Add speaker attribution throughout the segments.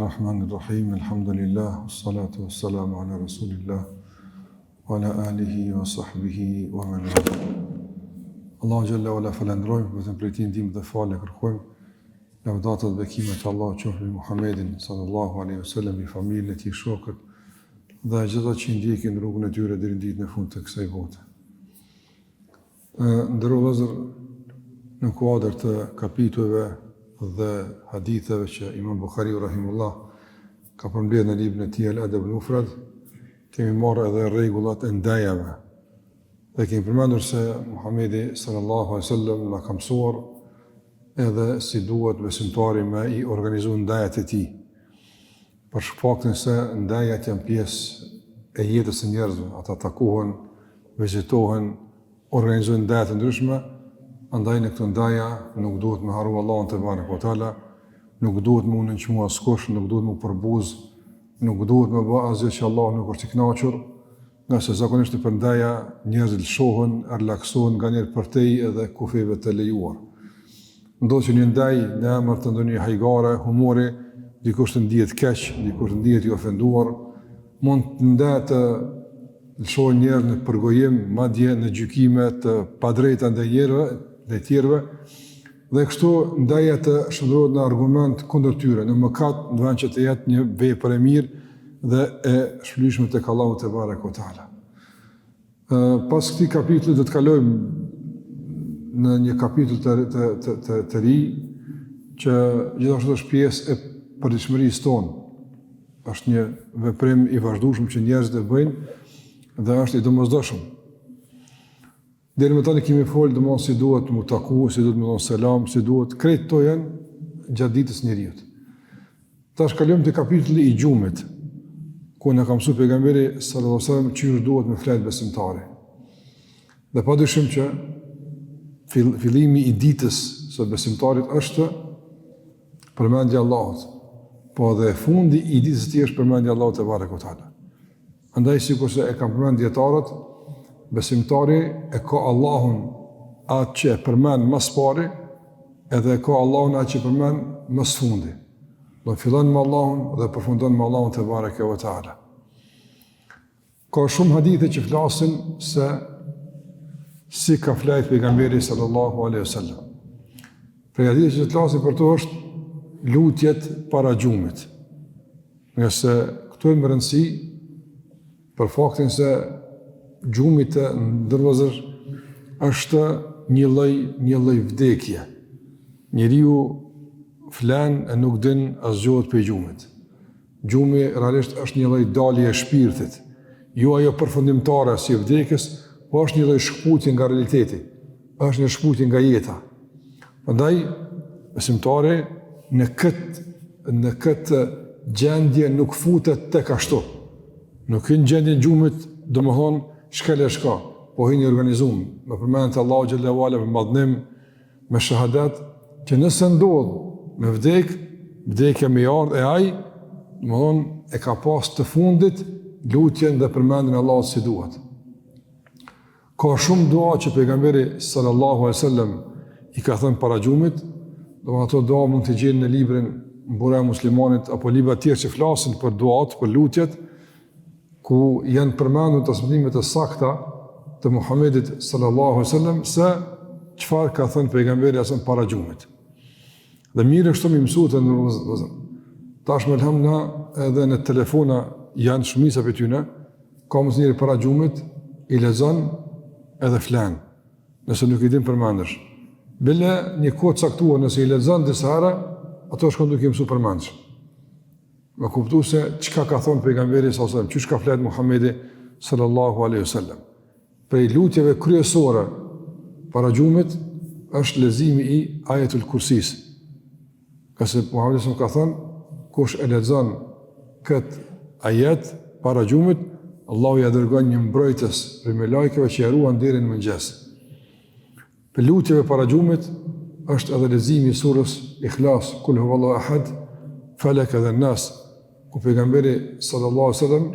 Speaker 1: Bismillahirrahmanirrahim. Alhamdulillah, wassalatu wassalamu ala rasulillah wa ala alihi wa sahbihi wa man wala. Allahu xhalla wala falendrojmë, vetëm për ti ndihmë dhe falë kërkojmë. Lavdata dhe bekimet Allahu qofshin mbi Muhammedin sallallahu alaihi wasallam, i familjen e tij, shokët dhe gjithë që ndjekin rrugën e tyre deri në ditën e fundit të kësaj bote. Ndërrohet në kuadër të kapitujve dhe haditheve që Imam Bukhariu rahimullah ka përmbledhur në librin e tij Al-Adab al-Mufrad, kemi marrë edhe rregullat e ndajave. Dhe kemi përmendur se Muhamedi sallallahu alaihi wasallam na ka mësuar edhe si duhet besimtari me i organizuar ndajat e tij. Për shkaktin se ndajat janë pjesë e jetës së njerëzve, ata takohen, vizitohen, organizojnë ndaja të ndryshme. Andaj në këtë ndaja nuk duhet me haru Allahun te barekuhu teala, nuk duhet me nënçmuar askush, nuk duhet me përbuz, nuk duhet me bë asgjë që Allahu nuk është i kënaqur, nga se zakonisht për ndaja njerëzit lëshohen, relaksohen nga njëri përtej edhe kufeve të lejuar. Ndodh që një ndaj në emër të ndonjë hajgare, humori, dikush të ndihet keq, dikush të ndihet i ofenduar, mund të ndaja të lëshohen njerëz në përgojim, madje në gjykime të padrejta ndaj tjerëve, dhe kështu ndaja të shndrohet në argument kundër tyre, në mëkat, në vend që të jetë një vepër e mirë dhe e shpëlyeshme tek Allahu te barekuhu teala. Pas këtij kapitulli do të kalojmë në një kapitull të ri, që gjithashtu është pjesë e përditshmërisë tonë. Është një veprim i vazhdueshëm që njerëzit e bëjnë dhe është i domosdoshëm. Deri më tani kemi folë domosdoshmë si duhet mu taku, si duhet mu dhënë selam, si duhet krejt to janë gjatë ditës njeriut. Tash kalojmë te kapitulli i gjumit, ku na ka mësuar pejgamberi sallallahu alajhi wasallam çish duhet me flet besimtari. Dhe padyshim që fillimi i ditës së besimtarit është përmendja e Allahut, po dhe fundi i ditës së tij është përmendja e Allahut te barekuhu teala. Andaj sikurse e kanë përmendur dietarët, besimtari e ka Allahun atë që përmend më së pari, edhe e ka Allahun atë që përmend më së fundi. Do fillon me Allahun dhe përfundon me Allahun te barekuhu teala. Ka shumë hadithe që flasin se si ka flet pejgamberi sallallahu alaihi wasallam. Për hadithe që flasin për to është lutjet para gjumit. Nga se këtu e më rëndësi për faktin se gjumi të ndërvozër është një lloj vdekje. Njeriu flan e nuk din asgjë për gjumit. Gjumi realisht është një lloj dalje e shpirtit, jo ajo përfundimtare si e vdekjes, po është një lloj shkputje nga realiteti, është një shkputje nga jeta. Prandaj besimtari në këtë gjendje nuk futet tek ashtu. Nuk hyn gjendje gjumit, domethënë shkel e shka, po hynë i organizum, me përmendje të Allahu xhallahu ala, me madhnim, me shahadat, që nëse ndodh me vdekja me ardh e ai, domethënë e ka pas të fundit lutjen dhe përmendjen e Allahut si duhet. Ka shumë dua që pejgamberi sallallahu alaihi wasallam i ka thënë para gjumit, domethënë ato dua mund të gjeni në librin Mbura e Muslimanit apo libra të tjerë që flasin për duat, për lutjet, ku janë përmendur transmetimet e sakta të Muhamedit sallallahu alaihi wasallam se çfarë ka thënë pejgamberi asën para gjumit. Dhe mirë është të më mësuat në vëzën. Tash me elhamdulillah edhe në telefona janë shumica për tyne, ka mësë njëri para gjumit, i lexon edhe flan, nëse nuk i din përmendesh. Bile një kohë caktuar nëse i lexon disa herë, ato shkon duke i mësuar përmendesh. Me kuptu se çka ka thonë pejgamberi sallallahu alaihi wasallam, çish ka flet Muhamedi sallallahu alaihi wasallam. Prej lutjeve kryesore para gjumit është leximi i Ajetul Kursis. Qase Muhamedi sallallahu ka thënë, kush e lexon kët ajet para gjumit, Allahu ja dërgon një mbrojtës për me lajkeve që ja ruan deri në mëngjes. Për lutjeve para gjumit është edhe leximi i surës Ikhlas, Kul huwallahu ahad, Falaq dhe Nas, ku pejgamberi sallallahu alaihi wasallam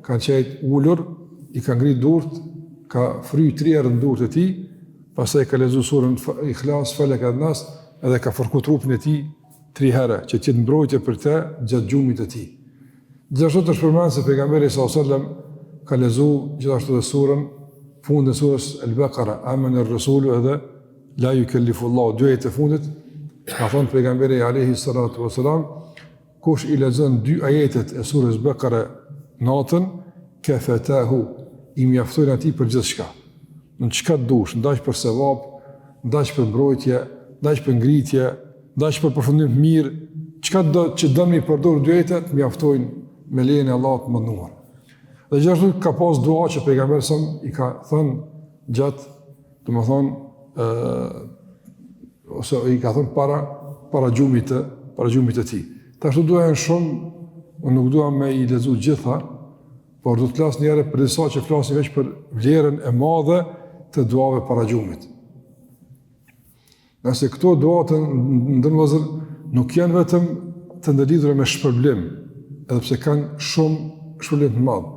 Speaker 1: ka qenë ulur, i ka ngrit durt, ka fry 3 herë në durt e tij, pastaj ka lexuar surën Ikhlas, Falaq dhe Nas, edhe ka fërku trupin e tij 3 herë që të jetë mbrojtje për te gjatë gjumit të tij. Gjithashtu të shpërmend se pejgamberi sallallahu alajhi wasallam ka lexuar gjithashtu dhe surën fundin e surës Al-Baqara, amana ar-rasulu edhe la yukallifu Allahu, dy ajete fundit, ka thënë pejgamberi alayhi salatu wasalam, kush i lexon 2 ajetet e surës Baqara natën, kafatahu, i mjaftojnë atij për gjithçka. Në çka dush, ndaj për sevap, ndaj për mbrojtje, ndaj për ngritje, ndaj për përfundim të mirë, çka do që dëmi përdor 2 ajete, mjaftojnë me lejen e Allahut të mënduar. Dhe gjithashtu ka pas dua që pejgamberi sa i ka thënë gjatë, domethënë ose i ka thënë para gjumit të tij. Tash duhen shumë, unë nuk dua me i lexu gjitha, por do të flas një herë për disa që flasin veç për vlerën e madhe të duave para gjumit. Nëse këto dua të ndërmozën nuk janë vetëm të ndërlidhura me shpërblim, edhe pse kanë shumë shpërblim të madh,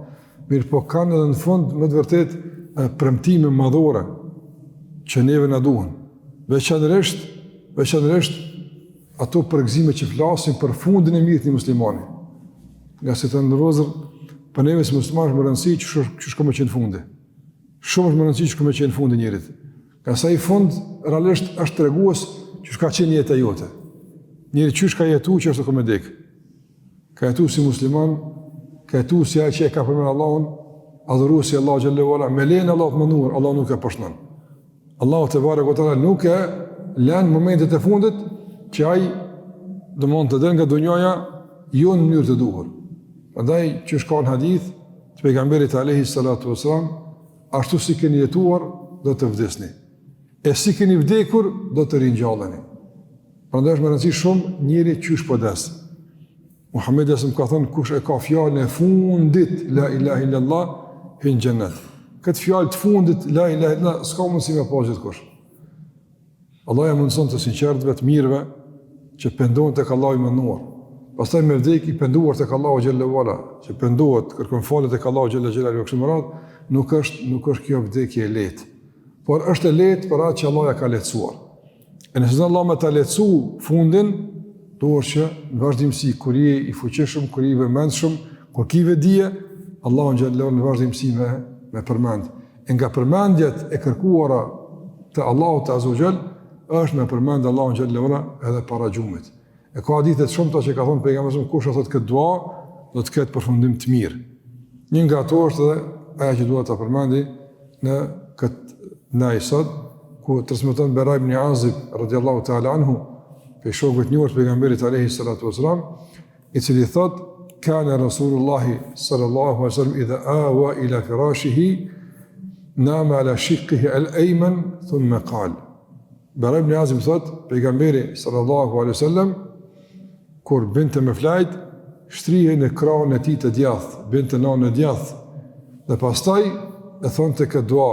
Speaker 1: mirë po kanë edhe në fund më të vërtet premtime madhore që neve na duhen. Veçanërisht ato përgëzime që flasin për fundin e mirë të një muslimani. Nga se të ndërlozën për neve si muslimanë është më rëndësi që shko me qenë fundi. Shumë është më rëndësi që shko me qenë fundi njerit. Nga sa i fund, realisht është tregues që shka qenë jetë e jote. Njeri që shka jetu që është të komedek. Ka jetu si musliman, ka jetu si ai që e ka përmen Allahun, adhuru si Allah xhallahu ala, me lejnë Allah të mënduar, Allah nuk e përshënon. Allahu te barekuhu nuk e lën momentet e fundit që ai do mund të dërë nga dunjaja jo në mënyrë të duhur. Prandaj që shka në hadith të pejgamberit alayhi salatu wasalam, ashtu si keni jetuar, do të vdesni. E si keni vdekur, do të ringjalleni. Prandaj është më rëndësi shumë njëri qysh po des. Muhamedi më ka thënë kush e ka fjalën e fundit la ilaha illallah hin xhennet. Këtë fjalë të fundit la ilaha illallah s'ka mundësi me pa gjithkush. Allah ja mundson të sinqertëve, të mirëve që pendohen tek Allahu i mënduar. Pastaj me vdekje i penduar tek Allahu xhallahu ala, që pendohet, kërkon falje tek Allahu xhallahu xhallahu kështu më radh, nuk është kjo vdekje e lehtë. Por është e lehtë për atë që Allah ja ka lehtësuar. E nëse Allah më ta lehtësu fundin, duhet që në vazhdimsi kur je i fuqishëm, kur je i vëmendshëm, kur ke dije, Allahu xhallahu në vazhdimsi me përmend. E nga përmendjet e kërkuara të Allahut azza wa jall është me përmend Allahu xhallahu edhe para gjumit. E ka hadithe shumëta që ka thonë pejgamberi kush e thot këtë dua, do të ketë përfundim të mirë. Një nga ato është edhe ajo që dua ta përmendi në sot, ku transmeton Bara ibn Azib radhiyallahu ta'ala anhu, pe shokut njohur të pejgamberit alayhi salatu wasalam, i cili thot kana Rasulullah sallallahu alaihi wasallam idha awa ila firashihi nama ala shiqqihi al-ayman thumma qala. Bara ibn Azib thot pejgamberi sallallahu alaihi wasallam kur binte me flajt, shtrihej në krahun e tij të djathtë, binte në djathtë, dhe pastaj e thonte këtë dua: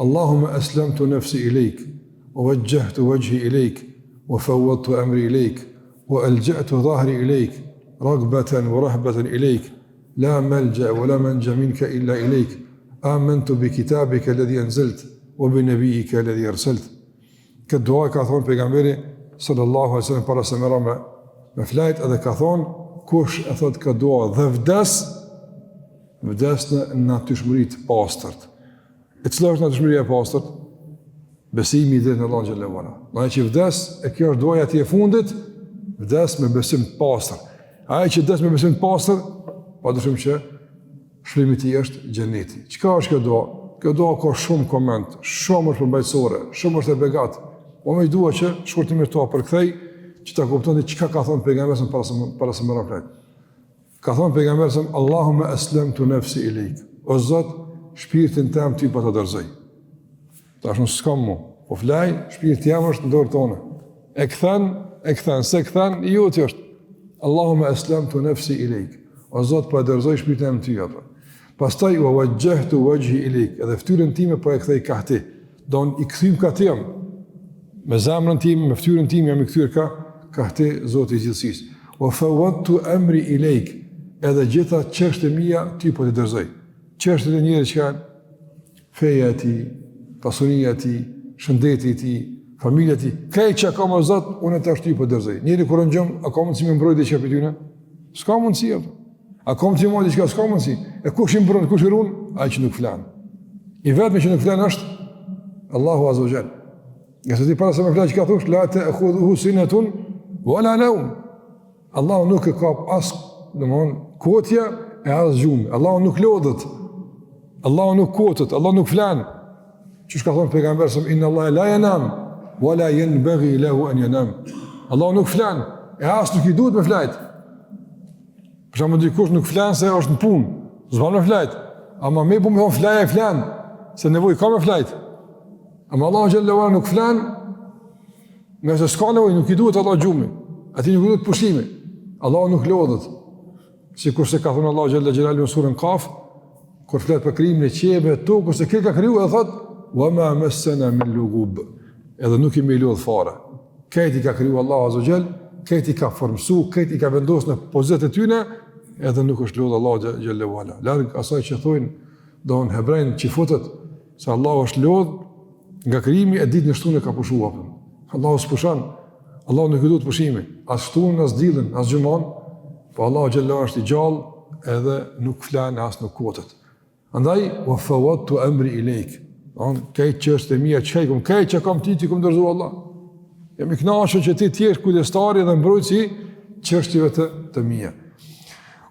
Speaker 1: Allahumma aslamtu nafsi ilayk, wa wajjahtu wajhi ilayk, wa fawwadtu amri ilayk, wa alja'tu dhahri ilayk, raghbatan wa rahbatan ilayk, la malja wa la manja minka illa ilayk, amantu bi kitabika alladhi anzalt, wa bi nabiyyika alladhi arsalt. Këtë dua ka thonë pejgamberi sallallahu alaihi wasallam para se me flajt, edhe ka thonë kush e thot këtë dua dhe vdes në natyrshmëri të pastërt. E cila është natyrshmëria e pastërt? Besimi i drejtë në Allahun xhallahu ala. Ai që vdes, e kjo është duaja e fundit, vdes me besim të pastër. Ai që vdes me besim të pastër, padyshim që shpërimi i tij është xheneti. Çka është kjo dua? Kjo dua ka shumë koment, shumë është përmbajtësore, shumë është e begat. Po më dua që shkurtimisht to përkthej që ta kuptoni çka ka thënë pejgamberi para se më raflet. Ka thënë pejgamberi Allahumma aslamtu nafsi ilayk. O Zot, shpirtin tim ty po ta dorëzoj. Tash nuk s'kam më. Po flaj, shpirti jam është në dorë tonë. E kthen, se kthen, ju ti është. Allahumma aslamtu nafsi ilayk. O Zot, po e dorëzoj shpirtin tim ty apo. Pastaj u wajjahtu wajhi ilayk. Edhe fytyrën time po e kthej ka ti. Don i kthym ka ti. Me zemrën time, me fytyrën time jam i kthyer ka ti Zoti i gjithësisë. Wa fawwadtu amri ilayk. Edhe gjitha çështjet mia ti po të dorëzoj. Çështjet e njerëzit që kanë feja e tij, pasuria e tij, shëndeti i tij, familja ti, kaj që ka më zot, unë të ashtu për dërzej. Njeri kur në gjëmë, a ka mundësi me mbrojt dhe që për tyne? S'ka mundësi, a ka mundësi me mbrojt dhe që s'ka mundësi. E kush i mbrojt, kush i runë? Ai që nuk flanë. I vetme që nuk flanë është Allahu Azza wa Jall. Nga se ti para se me flanë që ka thush, la te e khudhu sinetun, wala naum. Allahu nuk e kap as, domthon, kotja e as gjumë. Allahu nuk lodhët. Allahu nuk kotët, Allahu nuk flan. Çish ka thonë pejgamberi sa inna Allaha la yanam wala yanbaghi lahu an yanam. Allahu nuk flan, e as nuk I duhet me flajt. Për shembull dikush nuk flan se është në punë, s'van me flajt. Ama me bu me thonë flaja e flan, se nevojë ka me flajt. Ama Allahu xhallahu ala nuk flan, nëse s'ka nevojë, nuk I duhet Allah gjumi. Ati nuk I duhet pushimi. Allahu nuk lodhët. Sikur se ka thënë Allahu xhallahu xhelalu në surën Kaf, kur flet për krijimin e qiellit e tokës, se kë ka kriju edhe thot wa ma massana min lughub. Edhe nuk I lodh fare. Këti ka kriju Allahu azza xhel, këti ka formsu, këti ka vendosur në pozitë të tyre, edhe nuk është lodh Allahu xhallahu ala. Larg asaj që thonë don hebrejnë që futët se Allahu është lodh nga krijimi e ditë në shtunë ka pushuar. Allahu s'pushon. Allahu nuk I duhet pushimi. As shtunë, as ditën, as gjumon, po Allahu xhallahu është I gjallë edhe nuk flan as nuk kotet. Andaj wa fawattu amri ilayk. Kaj çështë mia çajkum, kaj që kam ti kum dorzu Allah. Jam I kënaqur që ti je kujdestari dhe mbrojtësi çështjeve të mia.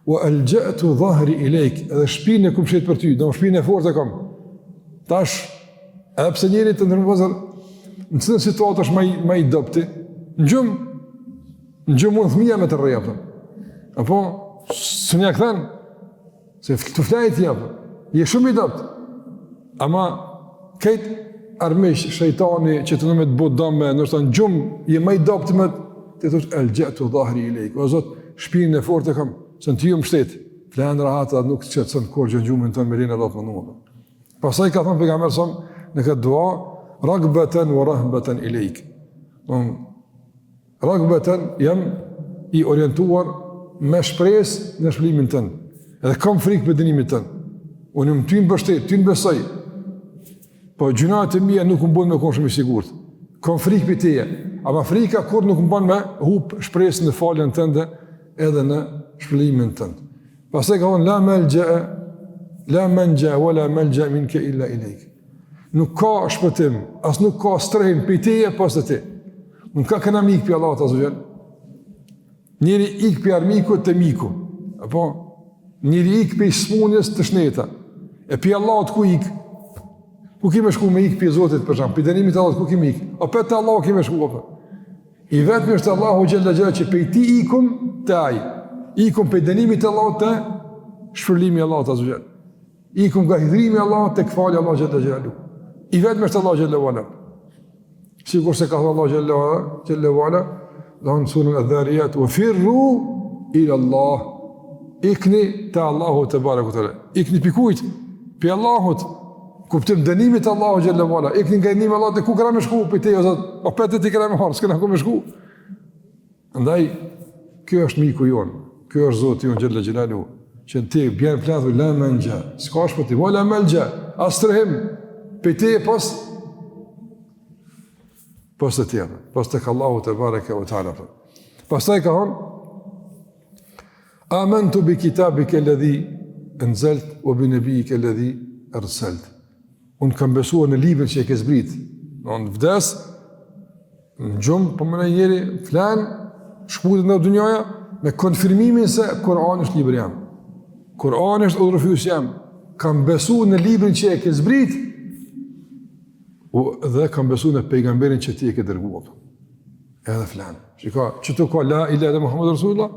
Speaker 1: Wa alja'tu dhahri ilayk, edhe shpinën e kum shet për ty, do shpinën e fortë kam. Tash, edhe pse njëri të ndërmozë në çdo situatë është më I dobti, në gjumë mund thmija me të rreja, apo së një këthen, se të flajt jepë, je shumë I dopt, ama këtë armish, shejtani që të nëme të botë dame, nështë në gjumë, je më I dopt me të thush, alja'tu dhahri ilayk, o Zot, shpinën e fortë kam, se në ty më shtetë, flenë rahatë, nuk të qëtësën kur gjë në gjumën të në merinë e datë më numë. Pasaj ka thënë pejgamberi sa në këtë dua, ragbeten wa rahbeten ilayk. Ragbeten jam I orientuar me shpresë në shpëlimin tënd. Edhe kam frikë për dënimin tënd. Unë më ty mbështet, ty besoj. Po gjunat e mia nuk më bën me kon shumë I sigurt. Kam frikë për teje, ama frika kur nuk më bën me hub shpresën në faljen tënde edhe në shpëlimin tënd. Pastaj ka thonë la manja wala malja minka illa ilayk. Nuk ka shpëtim, as nuk ka strehim për teje pas të ti. Nuk ka këna mikë për Allah të azogjen. Njëri ikë për armiku të miku. Apo? Njëri ikë për smunjes të shneta. E për Allah të ku ikë? Ku kime shku me ikë për Zotit për shumë? Për dënimit Allah të ku kime ikë? O për të Allah kime shku për? I vetëmi është Allahu gjellë gjellë që për ti ikum të ajë. Ikum për dënimit Allah të shpërlimi Allah të azogjen. Ikum nga hidrimi Allah të këfali Allah gjellë gjellë. I vetëmi është Allah gjellë gjellë. Sikur se ka thënë Allah Jalla wala, në surën Adh-Dhariyat, wa firru ila Allah. Ikni te Allahu te barekuhu te ala. Ikni pikujt pe Allahut. Kuptim dënimit të Allahu Jalla wala. Ikni nga dënimi Allah te ku kra me shku pe te o Zot. O petë ti kra me har, s'kena ku me shku. Andaj ky është miku jon. Ky është Zoti jon Jalla Jalalu. Që ti bjen platu la manja. S'ka shpëti wala malja. Astrehim pe te pas të tjera, pas të Allahu të bareke wa ta'ala. Pas të ka thonë, amantu bi kitabike alladhi anzalt wa bi nabiyike alladhi arsalt. Unë kam besuar në librin që e ke zbrit. Në vdes, në gjumë, po më në njeri, flan, shkutit në dunjoja, me konfirmimin se Kur'ani është libri jam. Kur'ani është udhërofyes jam. Kam besuar në librin që e ke zbrit, dhe kam besu në pejgamberin që ti e ke dërguar. Edhe flan. Shiko, që të ka la ilaha dhe Muhammed Rasulullah?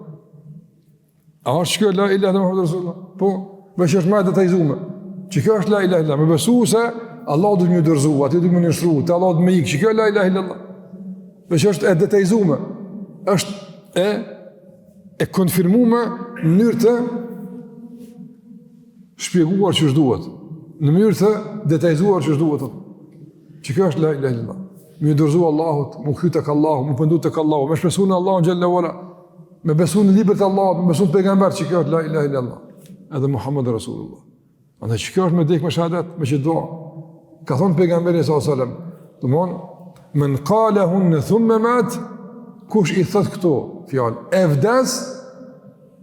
Speaker 1: A është kjo la ilaha dhe Muhammed Rasulullah? Po, veç është ma detajzume. Që kjo është la ilaha illallah. Me besu se Allah du të më dërzu, ati du të më nëshru, të Allah du të më ikë. Që kjo la ilaha illallah. Veç është e detajzume. është e konfirmume në mënyrë të shpjeguar që është duhet. Në mënyrë të detajzuar që është duhet. Që kjo është la ilaha illallah. Me dorëzu Allahut, me kthy tek Allahu, me pendu tek Allahu, me shpresu në Allahun xhalla wala, me besu në librin e Allahut, me besu në pejgamber, që kjo është la ilaha illallah. Edhe Muhammed Rasulullah. Andaj që kjo është me dek me shahadat, me që dua. Ka thonë pejgamberi sallallahu alaihi wasallam, domthon Men qalahun thumma mat, kush i thot këto fjalë, e vdes,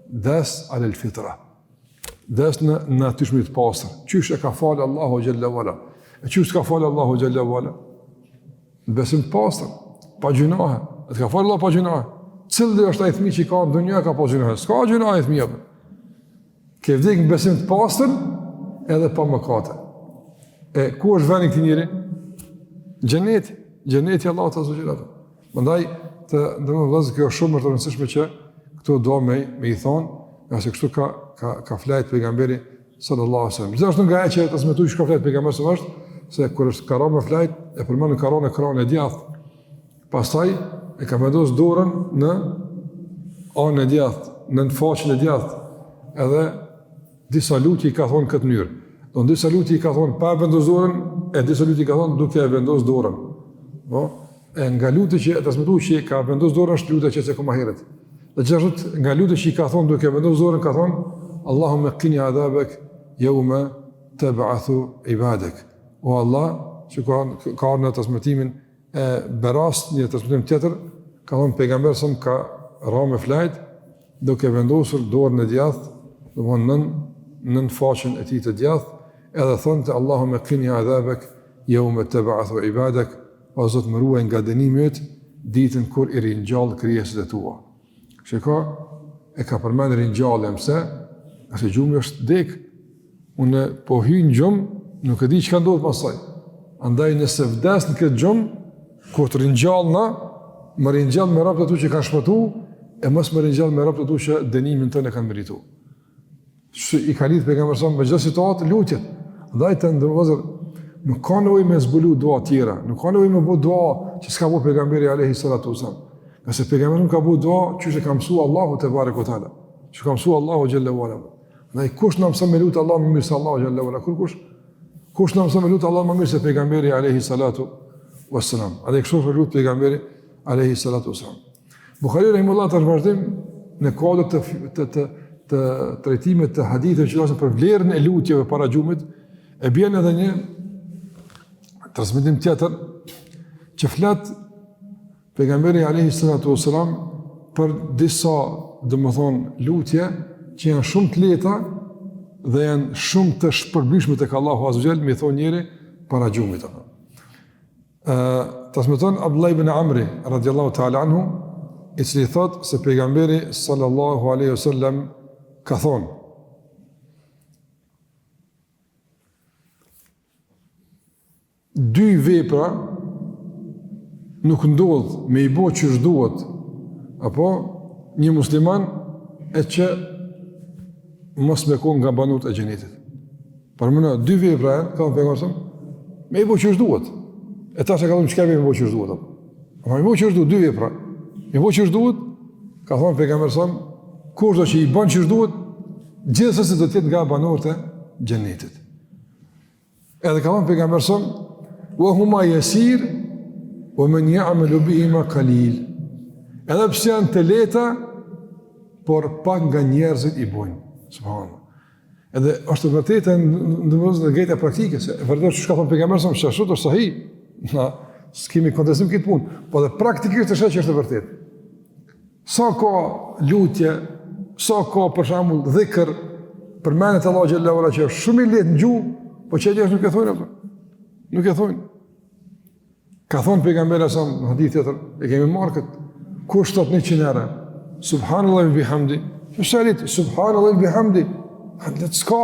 Speaker 1: des alel fitra. Des në natyrshmëri të pastër. Qysh e ka falë Allahu xhalla wala? E qysh ka falë Allahu xhalla wala? Besim të pastër, pa gjunahe. E të ka falë Allah pa gjunahe. Cili është ai fëmijë që ka në dunjë ka pa gjunahe? S'ka gjunahe fëmijë. Ke vdekë në besim të pastër edhe pa mëkate. E ku është vendi këtij njeri? Xheneti, xheneti Allahu ta zgjerat. Prandaj të ndërmend vëllazë, kjo është shumë e rëndësishme që këto do me i thonë, nga se kështu ka flajt pejgamberi sallallahu alaihi wasallam. Gjithashtu nga ajo që transmetoi shka flajt pejgamberi sallallahu alaihi wasallam, se kur është karo me flajt, e përmend në krahun e djathtë. Pastaj e ka vendosur dorën në anën e djathtë, në faqen e djathtë. Edhe disa lutje i ka thonë këtë mënyrë. Do disa lutje i ka thonë pa vendosur dorën, e disa lutje i ka thonë duke e vendosur dorën. Po, e nga lutja që transmetoi që ka vendosur dorën është lutja që se më herët. Dhe gjithashtu nga lutja që i ka thonë duke vendosur dorën ka thonë Allahumma qini adhabak yawma tab'athu ibadak. O Allah, që ka në transmetimin e Berast, një transmetim tjetër, ka thonë pejgamberi sa ka rënë me flajt duke vendosur dorën e djathtë, domthonë nën faqen e tij të djathtë, edhe thonte Allahumma qini adhabak yawma tab'athu ibadak, o Zot më ruaj nga dënimi yt ditën kur i ringjall krijesat e tua. Shiko, e ka përmend ringjallën pse? Qase gjumi është dek. Unë po hyj në gjumë, nuk e di çka ndodh pastaj. Andaj nëse vdes në këtë gjumë, kur të ringjallna, më ringjall me rapt ato që kanë shpëtuar, e mos më ringjall me rapt ato që dënimin tonë kanë merituar. I ka lidh pejgamberi sa me çdo situatë lutjet. Andaj të ndërvozë, nuk ka nevojë me zbulu dua tjera, nuk ka nevojë me bëu dua që s'ka bëu pejgamberi alayhi salatu wasallam. Nëse pejgamberi nuk ka bëu dua, çuçi ka mësuar Allahu te barekuhu teala. Që ka mësuar Allahu xhalla wala. Ndaj kush na mëson me lut Allahu më mirë se Allahu xhalla wala, kush na mëson me lut Allahu më mirë se pejgamberi alayhi salatu wassalam. A dhe kështu lut pejgamberi alayhi salatu wassalam. Buhariu rahimullahu ta'ala vazhdim në kodët të trajtimit të haditheve që janë për vlerën e lutjeve para xhumit, e bën edhe një transmetim tjetër që flet pejgamberi alayhi salatu wassalam për disa, domethënë, lutje që janë shumë të lehta dhe janë shumë të shpërblyer tek Allahu azza wa jall, më thon njëri para xhumit apo. Transmeton Abdullah ibn Amri radhiyallahu ta'ala anhu, i cili thot se pejgamberi sallallahu alaihi wasallam ka thonë: dy vepra nuk ndodh me i bo që shduhet, apo një musliman e që mos me kon nga banut e gjenetit. Për mëna, dy vepra ka thonë pejgamberi me i bo që shduhet. E ta se ka thonë qëka me i bo që shduhet. Ama me i bo që shduhet, dy vepra. Me i bo që shduhet, ka thonë pejgamberi kurdo që i ban që shduhet, gjithsesi do të jetë nga banorët e xhenetit. Edhe ka thënë pejgamberi wa huma yasir wa man ya'malu bihima qalil. Edhe pse janë të lehta, por pak nga njerëzit i bojnë. Subhanallahu. Edhe është vërtetë ndërmjet në gjëra praktike, se vërtet çka thon pejgamberi sa ashtu është sahi. Na skemi kontestim këtë punë, po dhe praktikisht është që është vërtet. Sa ka lutje, sa ka për shembull dhikr, përmendet Allahu xhallahu ala që është shumë i lehtë në gjuhë, po çfarë nuk e thonë ato? Nuk e thonë. Ka thonë pejgamberi sa në hadith tjetër, e kemi marrë këtë, kush thot 100 herë subhanallahi bihamdi, fshalit subhanallahi bihamdi, le të ska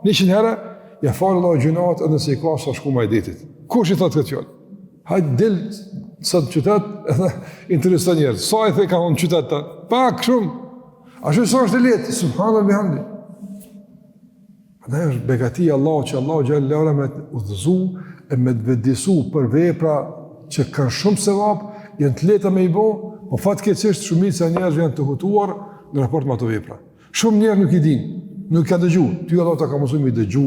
Speaker 1: 100 herë, ja fal Allahu gjunat edhe se i ka sa shku më ditit. Kush i thot këtë fjalë? Hajde del sot qytet edhe intereson njerëz. Sa i the ka në qytet ta? Pak shumë. Ashtu sa është lehtë, subhanallahi bihamdi. Dhe është begatia Allahu që Allahu xhallahu ala me udhëzu e me të vedisu për vepra që kanë shumë sevap, janë të lehta me i bë, po fatkeqësisht shumica e njerëzve janë të hutuar në raport me ato vepra. Shumë njerëz nuk i dinë, nuk kanë dëgjuar. Ty Allahu ta ka mësuar me dëgju,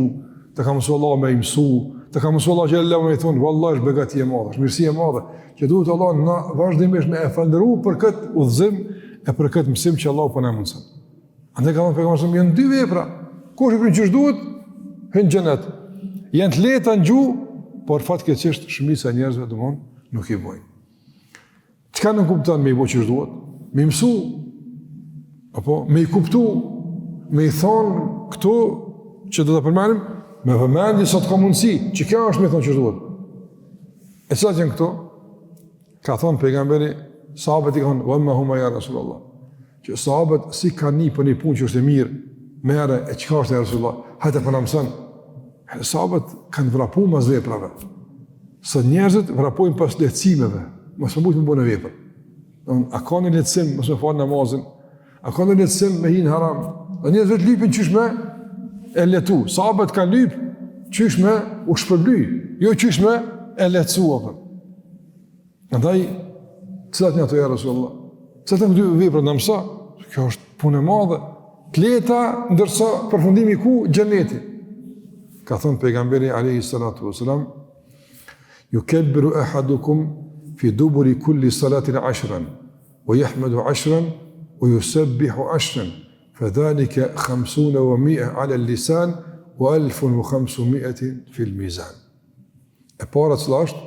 Speaker 1: ta ka mësuar Allahu me i mësu, ta ka mësuar Allahu xhallahu me i thonë, vallahi është begati e madhe, është mirësi e madhe, që duhet Allahu na vazhdimisht me e falënderuar për këtë udhëzim e për këtë mësim që Allahu po na mundson. Andaj ka thënë pejgamberi janë dy vepra. Kush i bën ç'është duhet, hyn xhenet. Janë të lehta në gjuhë, por fatkeqësisht shumica e njerëzve domon nuk i bojnë. Çka nuk kupton me i bo që duhet? Me mësu, apo me i kuptu, me i thonë këtu që do të përmenim, me vëmendje sa të ka mundësi, që kjo është me thonë që duhet. E cilat janë këto? Ka thonë pejgamberi, sahabët i kanë, vëmme huma ja Rasulullah, që sahabët si ka një për një punë që është e mirë, mere e qëka është e Rasulullah, hajtë e për në mësën. Sahabët kanë vrapu mas veprave. Së njerëzit vrapojnë pas lehtësimeve, mos më bujtë më bënë vepër. A ka në lehtësim, mos më falë namazin, a ka në lehtësim me hinë haram, dhe njerëzit lypin qysh me e letu. Sahabët kanë lyp qysh me u shpërbly, jo qysh me e lehtësua. Ndaj, cilat një ato ja Rasulullah? Cilat në dy vepër në mësa? Kjo është punë e madhe. Kleta ndërsa përfundimi ku? Gjenneti. Ka thënë pejgamberi alayhi salatu wasalam, yukabbiru ahadukum fi duburi kulli salatin 10 wa yahmadu 10 wa yusabbihu 10 fadhalika 50 wa 100 ala al-lisan wa 1500 fi al-mizan. E para cila është,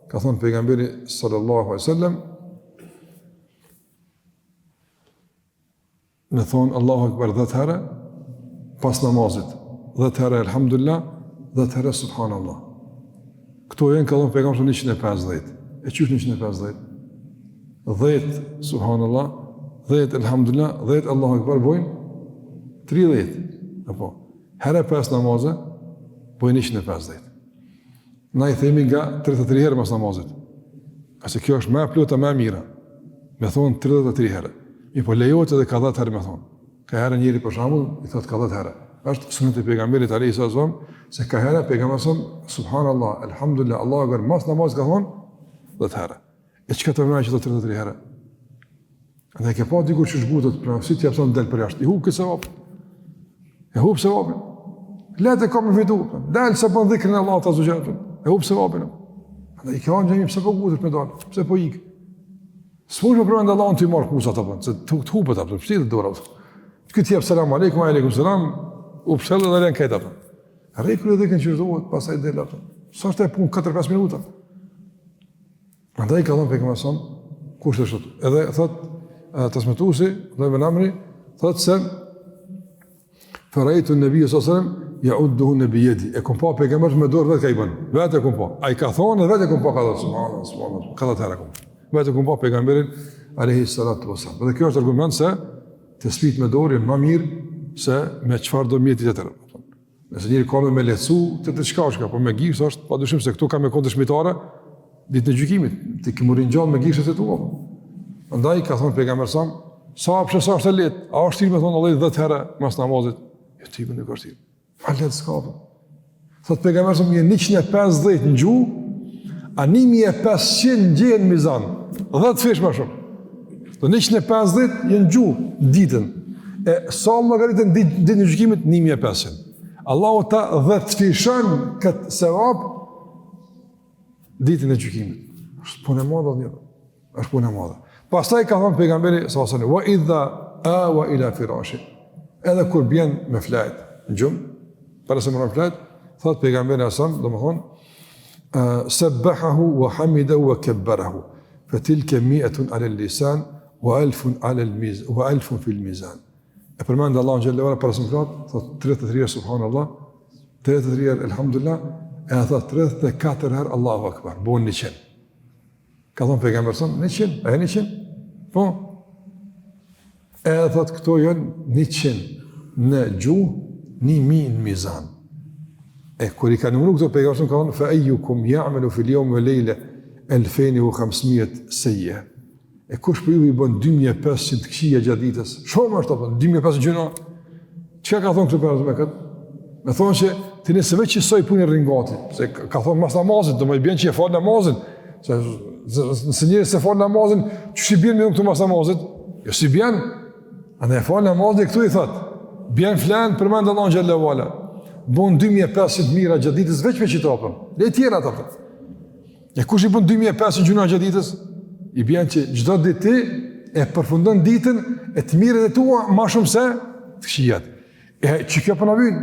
Speaker 1: ka thënë pejgamberi sallallahu alaihi wasallam, në thonë Allahu Akbar 10 herë pas namazit, 10 herë elhamdulillah, 10 herë subhanallah. Këto janë ka dhënë pejgamberi 150. E qysh 150? 10 subhanallah, 10 elhamdulillah, 10 Allahu Akbar bojnë 30. Apo herë pas namazit bojnë 150. Na i themi nga 33 herë pas namazit. Qase kjo është më e plotë më e mira. Me thonë 33 herë. Mi po lejohet edhe ka 10 herë me thonë. Ka herë njëri për shembull i thotë ka 10 herë. Është sunet e pejgamberit alayhi sallam se ka herë pejgamberi subhanallah, elhamdulillah, Allahu Akbar mas namaz ka thonë 10 herë. E çka të vëna që 33 herë? Andaj ke pa dikur që zhbutot pra si ti japson del për jashtë. I hub këtë sevap. E hub sevapin. Letë ka më fitu. Dal sa bën dhikrin Allah ta zgjat. E hub sevapin. Andaj ka ngjë pse po gutet me dal. Pse po ik? S'mund të provojë Allahun ti marr kusa apo, se të hubet apo, pse të dora. Këtë jep selam aleikum, aleikum selam, u pshëllë dhe lën këtë apo. Rregull edhe që duhet, pastaj del apo. Sa është e punë 4-5 minuta. Andaj ka thënë pejgamberi son, kush është ato? Edhe thot transmetuesi, dhe ibn Amri, thot se faraitu an-nabiy sallallahu alaihi wasallam ya'udduhu bi yadi. E kom pa pejgamberin me dorë vetë ka i bën. Vetë kom pa. Ai ka thonë vetë kom pa ka thonë subhanallah, subhanallah. Ka thonë kom. Vetë kom pa pejgamberin alayhi salatu wasallam. Dhe kjo është argument se të spit me dorë më mirë se me çfarë do mjeti tjetër. Nëse njëri ka me lehtësu të çka, po me gishtë është padyshim se këtu ka me kontë shmitare ditë në gjykimit, ti ke murin gjallë me gishtat e tua. Andaj ka thonë pejgamberi sa pse është lehtë, a është me thonë Allah 10 herë mas namazit, jo tipën e kërtit. Ma lehtë s'ka. Thot pejgamberi më 150 në gjuhë, a 1500 gjenë mizan, 10 fish më shumë. Do 150 jenë gjuhë ditën. E sa llogaritën ditën e gjykimit 1500. Allahu ta 10 fishon këtë sevap ditën e gjykimit. Është punë e madhe. Është punë e madhe. Pastaj ka thënë pejgamberi sallallahu alaihi wasallam: "Wa idha awa ila firashi." Edhe kur bjen me flajt, në gjumë, para se më flajt, thot pejgamberi sallallahu alaihi wasallam, domethënë sabbahahu wa hamidahu wa kabbarahu. Fatilka 100 ala al-lisan wa 1000 ala al-mizan wa 1000 fi al-mizan. E përmend Allahu xhallahu ala para se më flet, thot 33 subhanallah, 33 elhamdulillah, e thot 34 herë Allahu akbar, bon 100. Ka thonë pejgamberi sallallahu alaihi wasallam 100, a 100? Po. E thot këto janë 100 në gjuhë, 1000 në mizan. E kur i ka numëruar këto pejgamberi ka thonë fa ayyukum ya'malu fil yawmi wa layla 2500 sayyi'a. E kush për ju i bën 2500 këqija gjatë ditës? Shumë është apo 2500 gjëra? Çka ka thonë këto pejgamberi me këtë? Me thonë që ti nëse veç qësoj punë rringati, se ka thonë mas namazit, do më bën që e fal namazin. Se njëri se fal namazin, çu si bën me këtu mas namazit? Jo si bën. Andaj fal namazin këtu i thot. Bën flan përmend Allahu xhallahu ala. Bon 2500 mira gjatë ditës veç me çitopën. Le tjera ato. Ja kush i bën 2500 gjëra gjatë ditës? I bën që çdo ditë ti e përfundon ditën e të mirët e tua më shumë se të këqijat. E çka po na vjen?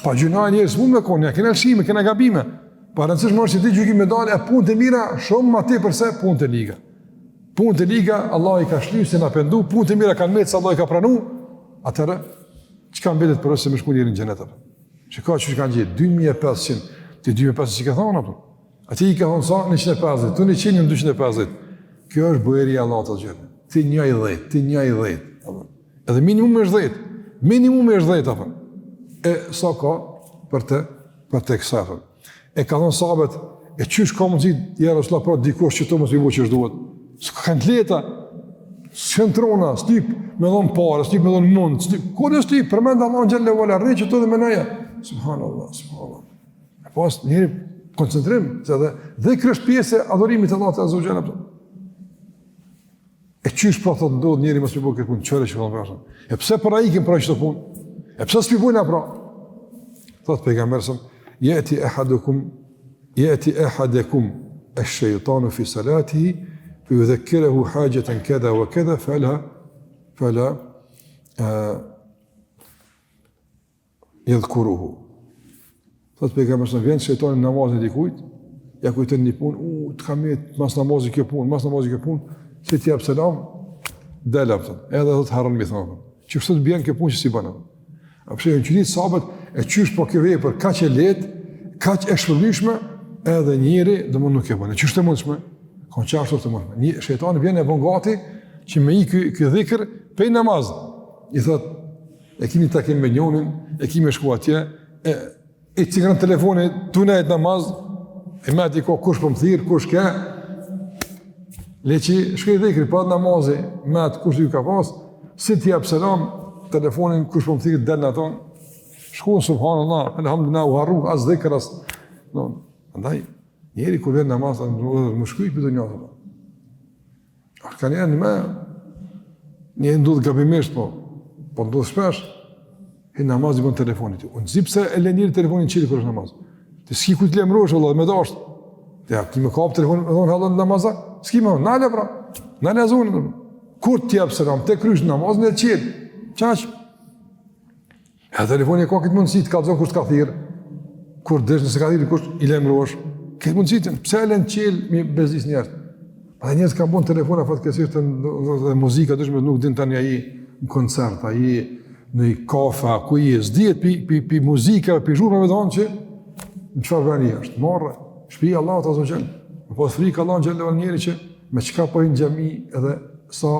Speaker 1: Pa gjuna njerëz mund me konë, kena lëshime, kena gabime. Pa rëndësishmë është që ti gjykim me dalë e punë të mira shumë ma ti përse punë të liga. Punë të liga, Allah i ka shlyë se na pendu, punë të mira kanë metë se Allah i ka pranu, atërë, që kanë betet për ose se më shku njëri në gjenet, që ka që kanë gjithë, 2500, ti 2500 që ka thonë, ati i ka thonë sa 150, tu 100, në 250, kjo është bëjeri Allah të gjithë, ti 1 ti 10, edhe minimum është 10, e sa ka për të kësafën. E ka thonë sabet, e qysh ka mundësi, ja Rasulullah, pra dikush që to mos i bu që është duhet. S'ka kanë të leta, s'këntrona, s'typ me dhonë pare, s'typ me dhonë mund, kur e s'typ, përmenda Allah në gjellë e vala, rrë që to dhe menaja. Subhanallah. E pas njëri koncentrim, se dhe kërështë pjesë e adhurimit Allah të azogjena. E qysh pra thotë ndodhë njëri mos mi bu këtë punë, qëre që fëllon përshën. E pse pra ikim pra që të punë? E pse s'pi bujna pra? Thotë pejgamberësëm, Yati ahadukum ash-shaytanu fi salatihi fa yudhakkiruhu hajatan kadha wa kadha fala yadhkuruhu. Thotë pejgamberi vjen shejtani në namazin e dikujt, ja kujton një punë, të kam mas namazit kjo punë, se ti jap selam, dal apo. Edhe thotë harron mi thonë. Që kështu të bjen kjo punë që si bën. Apse në qytet sabët e qysh po kjo vepër kaq e lehtë, kaq e shpërblishme, edhe njëri domosdoshmë nuk e bën. Ç'është e mundshme? Ka çfarë të mund. Një shejtani vjen e bën gati që me i ky dhikr pe namaz. I thot, e keni takim me njonin, e kemi shku atje, e cikran telefoni tu në namaz, e më di kush po më thirr, kush ka. Leçi shkoj dhikri pa namazi, më atë kush ju ka pas, si ti jap selam, telefonin kush po më thirr dal në aton. Shkon subhanallah, alhamdulillah, u harru as dhikr as. Andaj, njeri kur vjen namaz, më shkuj për të njëtë. Ka njerë një ndodhë gabimisht, po ndodhë shpesh, e namaz i bën telefonit. Unë zi pse e le njëri telefonin qili kër është namaz. Të s'ki ku të lemrosh, Allah, me dasht. Ja, ki me kapë telefonin, me thonë halon namazat, s'ki me thonë, nale pra, nale azonin. Kur t'jep selam, te krysh namazin e qili, qaq. E telefoni e ka këtë mundësi të kalzon kush t'ka thirë, kur dësh nëse ka thirë kush i lemrosh, këtë mundësitin, pse e len qilë mi bezdis njerët. Dhe njerët ka bon telefona fatkesisht dhe muzika, dëshme nuk din tani aji në koncert, aji në i kafe, ku i e zdijet pi muzika, pi zhurmave dhe anë që në qëfar vërani është. Marrë, shpija Allah të azo gjellë, më po frikë Allah në gjellë dhe njeri që me qka po i në gjemi edhe sa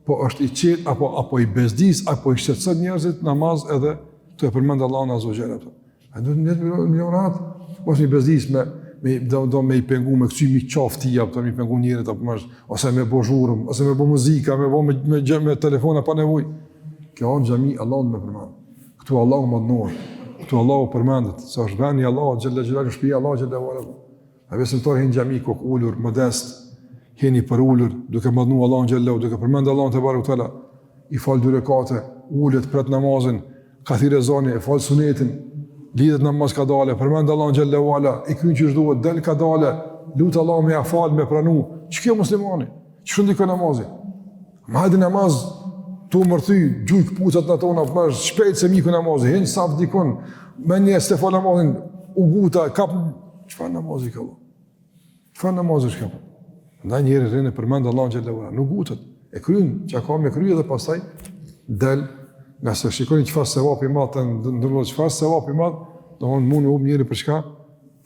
Speaker 1: po është i qetë, apo i bezdis, apo i shqetësët njerëzit, namaz edhe të e përmendë Allah në azo gjellë. A du të njëtë milionat, ose i bezdis do me i pengu, me kësy mi qaftia, me i pengu njerët, ose me bo zhurëm, ose me bo muzika, me telefona pa nevoj. Kjo anë gjami, Allah në me përmendë. Këtu Allah më dënorë, këtu Allah më përmendët, sa është veni Allah, gjellë gjellë, shpija Allah, gjellë gjellë. A besimtar hinë gjami, kok ullur, modest, hinë i për ullur, duke më dënu Allah në gjellë, duke përmendë Allah në të barë u tëla, i falë 2 rekate, ullet pret namazin, ka thire zani, e falë sunetin, lidhet namaz ka dale, përmendë Allah në gjellë u ala, i krynë që është duhet, del ka dale, lutë Allah me afal, me pranu, që kjo muslimani, që shëndi kjo namazi? Ma hajdi namaz, tu mërthy, gjujk pucat në tona, shpejt se miku namazi, hinë saf dikon, me një se falë namazin, u guta, kap, qëfar namazi ka Allah? Qëfar namazi është ka? Nda njëri rrinë përmendë Allah në gjellë u ala, nuk gutat, e krynë, që ka me kryë dhe pasaj, del, nga se shikoni qëfar sevap i madh të ndërlojë, qëfar sevap i madh, do mund në umë njëri për shka,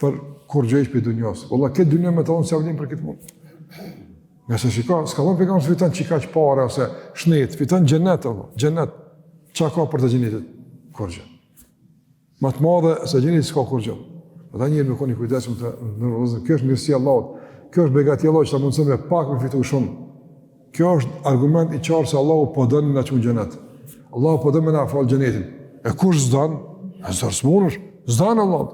Speaker 1: për kur gjëjsh për dunjas. Wallah, këtë dunja me të onë se avlim për këtë mund. Nga se shikoni, s'ka thonë pegamë se fitan që ka që pare, ose shnet, fitan gjennet, gjennet, qa ka për të gjennetit? Kur gjë. Ma të madhe, se gjennetit s'ka kur gjë. Ata njëri me koni kujdesëm të nërëzën, kjo është mirësi Allahut, kjo është begati Allahut që ta mundësëm me pak me fitu shumë. Kjo është argument i qarë se Allahu po dënë në që gjennet. Allah po dhe me na falë gjenetin. E kush zdan? E zërë s'monësh. Zdan Allah.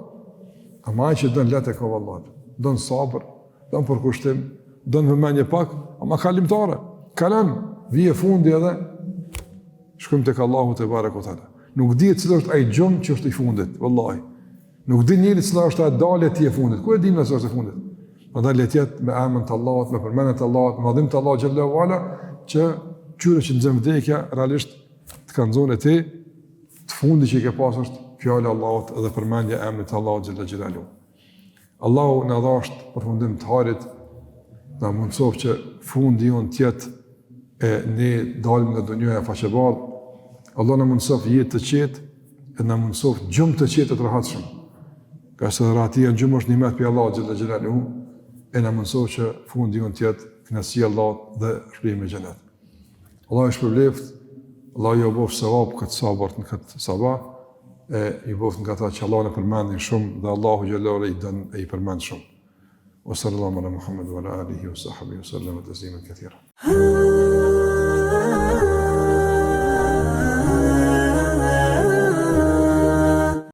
Speaker 1: A maj që dënë letë e ka vëllat. Dënë sabër, dënë përkushtim, dënë vëmenje pak, a ma kalimtare. Kalan, vije fundi edhe, shkëm të ka Allahu të bare këtale. Nuk di cilë është aj gjumë që është i fundit, vëllahi. Nuk di njëri cilë është aj dalje ti e fundit. Ku e dim nësë është e fundit? Më dalje tjetë me amën të Allahut, me përmenet të Allahut, me adhim të Allah Gjallahu Ala, që qyre që në zemë vdekja, realisht të kanë zonë e ti, të fundi që i ke pasë është fjallë Allahot edhe përmendja emnit Allahot Gjellë Gjellalu. Allahu në dhasht përfundim të harit, na mundsof që fundi jonë tjetë e ne dalim nga dunjoja faqebardh. Allah na mundsof jetë të qetë e na mundsof gjumë të qetë të rahatshëm. Ka se rahatia në gjumë është nimet për Allah xhalla xhelaluhu, e na mundsof që fundi jonë tjetë kënaqësia e Allahut dhe shpërblimi i xhenet. Allah është shpërbleft, Allah ju bof sevap këtë sabart në këtë sabah, e i bof nga ta që Allah në përmendin shumë dhe Allahu xhallahu i dën e i përmend shumë. Wa sallallahu ala Muhammad wa ala alihi wa sahbihi wa sallam tasliman katira.